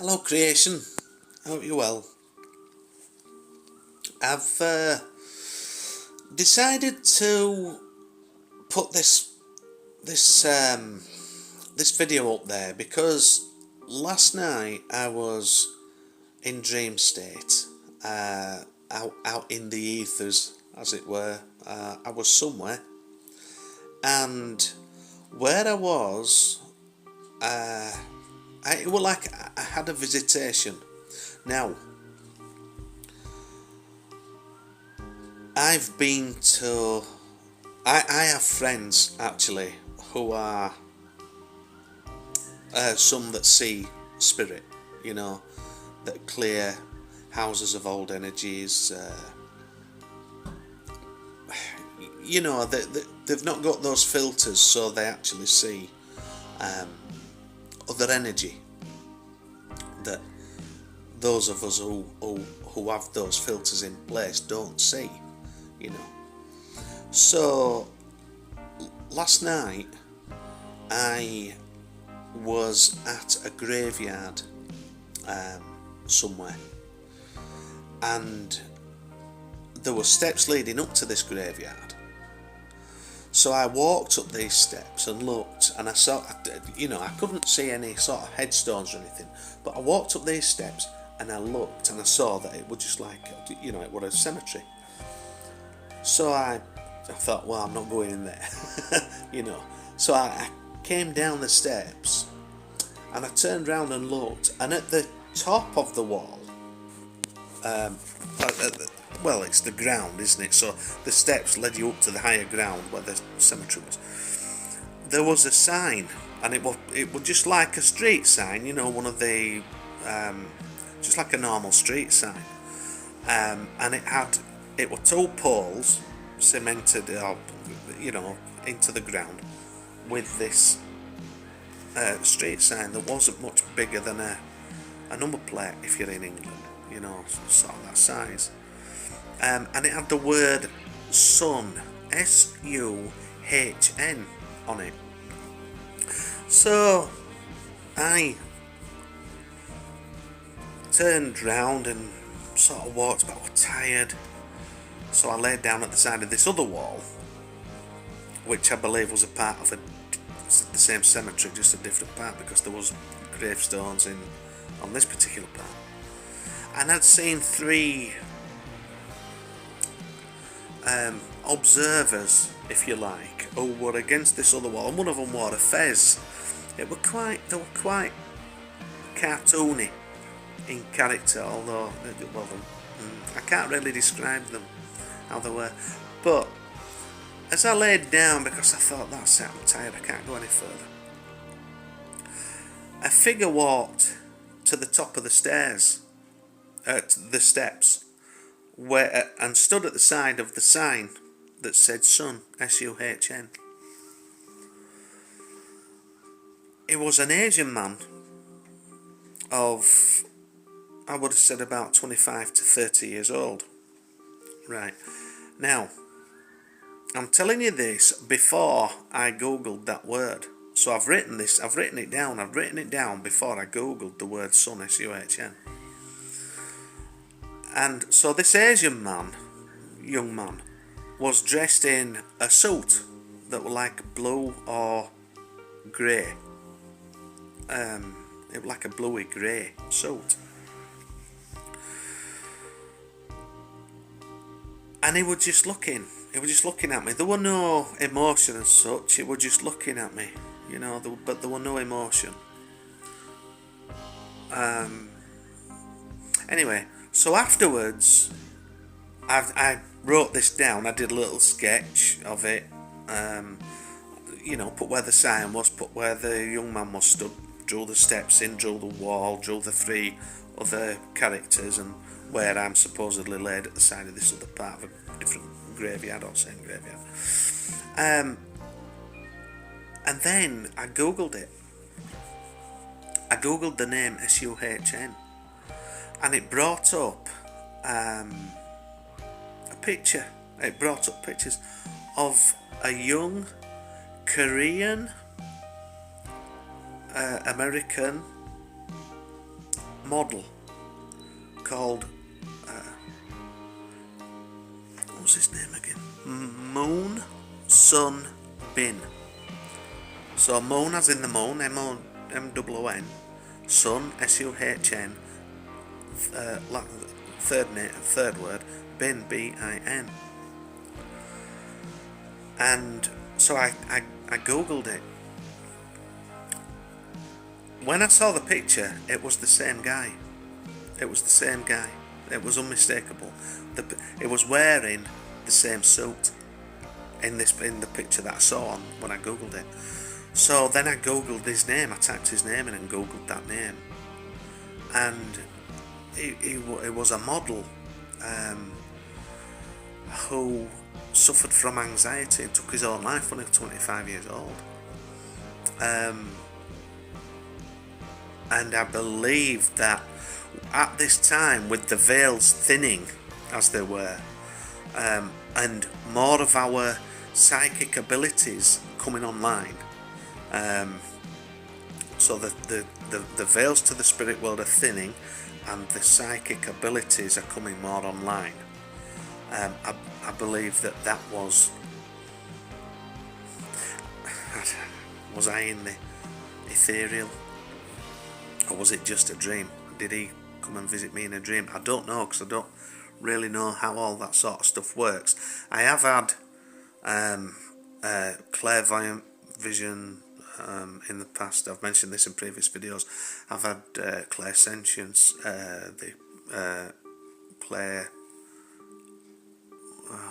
Hello, creation. Hope you're well. I've decided to put this video up there because last night I was in dream state, out in the ethers, as it were. I was somewhere, and where I was, it was like I had a visitation. Now, I've been to. I have friends actually who are some that see spirit, that clear houses of old energies. They've not got those filters, so they actually see other energy that those of us who have those filters in place don't see. So last night I was at a graveyard somewhere, and there were steps leading up to this graveyard. So I walked up these steps and looked, and I saw, I couldn't see any sort of headstones or anything, but I walked up these steps and I looked and I saw that it was just like, it was a cemetery. So I thought, well, I'm not going in there, So I came down the steps and I turned around and looked, and at the top of the wall, well, it's the ground, isn't it? So the steps led you up to the higher ground where the cemetery was. There was a sign, and it was just like a street sign, one of the, just like a normal street sign, and it were two poles cemented up, into the ground with this street sign that wasn't much bigger than a number plate if you're in England, sort of that size. And it had the word Sun, S-U-H-N, on it. So I turned round and sort of walked, but I was tired. So I laid down at the side of this other wall, which I believe was a part of the same cemetery, just a different part, because there was gravestones on this particular part. And I'd seen three observers, if you like, who were against this other wall, and one of them wore a fez. They were quite cartoony in character, although, I can't really describe them, how they were. But as I laid down, because I thought, that's it, I'm tired, I can't go any further, a figure walked to the top of the stairs, the steps, and stood at the side of the sign that said Sun, S-U-H-N. It was an Asian man of, I would have said, about 25 to 30 years old. Right. Now, I'm telling you this before I googled that word. So I've written it down before I googled the word Sun, S-U-H-N. And so this Asian man, young man, was dressed in a suit that were like blue or grey. It was like a bluey grey suit. And he was just looking at me. There were no emotion as such, he was just looking at me, but there were no emotion. Anyway, so afterwards, I wrote this down. I did a little sketch of it. Put where the sign was, put where the young man was stood, drew the steps in, drew the wall, drew the three other characters, and where I'm supposedly laid at the side of this other part of a different graveyard, or same graveyard. And then I googled it. I googled the name S-U-H-N, and it brought up a picture. It brought up pictures of a young Korean American model called what was his name again? Moon Sun Bin. So Moon as in the moon, M-O-N, Sun, S-U-H-N, third word, Bin, B-I-N. And so I googled it. When I saw the picture, it was the same guy. It was the same guy. It was unmistakable. It was wearing the same suit in the picture that I saw when I googled it. So then I googled his name. I typed his name in and googled that name, and he was a model who suffered from anxiety and took his own life when he was 25 years old. And I believe that at this time, with the veils thinning as they were, and more of our psychic abilities coming online, so the veils to the spirit world are thinning and the psychic abilities are coming more online. I believe that was I in the ethereal, or was it just a dream? Did he come and visit me in a dream? I don't know, because I don't really know how all that sort of stuff works. I have had clairvoyant vision in the past. I've mentioned this in previous videos. I've had clairsentience,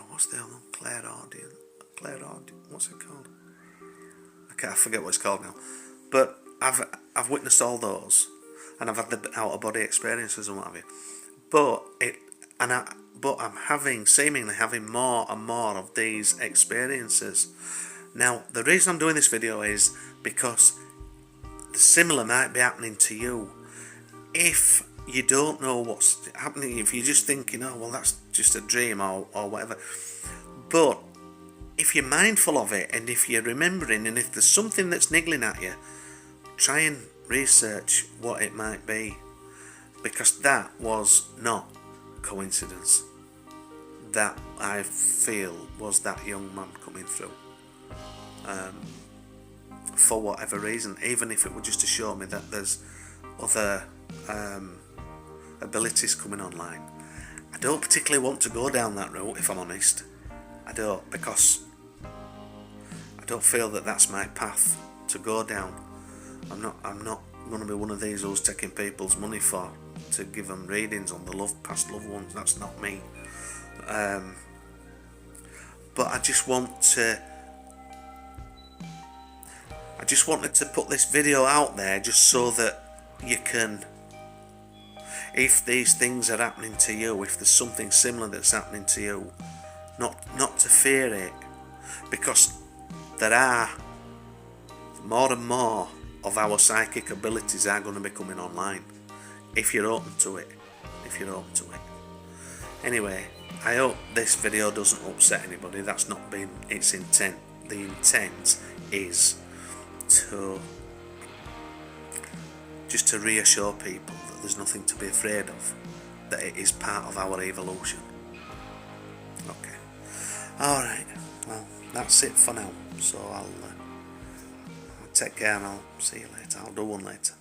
what's the other one? Clairaudient. What's it called? I forget what it's called now. But I've witnessed all those, and I've had the out of body experiences and what have you. But I'm seemingly having more and more of these experiences. Now, the reason I'm doing this video is because the similar might be happening to you. If you don't know what's happening, if you're just thinking, oh well, that's just a dream or whatever. But if you're mindful of it, and if you're remembering, and if there's something that's niggling at you, try and research what it might be, because that was not coincidence. That, I feel, was that young man coming through, for whatever reason, even if it were just to show me that there's other abilities coming online. I don't particularly want to go down that route, if I'm honest. I don't, because I don't feel that that's my path to go down. I'm not going to be one of these who's taking people's money to give them readings on the past loved ones. That's not me. But I just wanted to put this video out there just so that you can, if these things are happening to you, if there's something similar that's happening to you, not to fear it, because there are more and more of our psychic abilities are going to be coming online if you're open to it. Anyway, I hope this video doesn't upset anybody. That's not been its intent. The intent is just to reassure people that there's nothing to be afraid of, that it is part of our evolution. Okay, alright, well, that's it for now. So I'll take care, and I'll see you later. I'll do one later.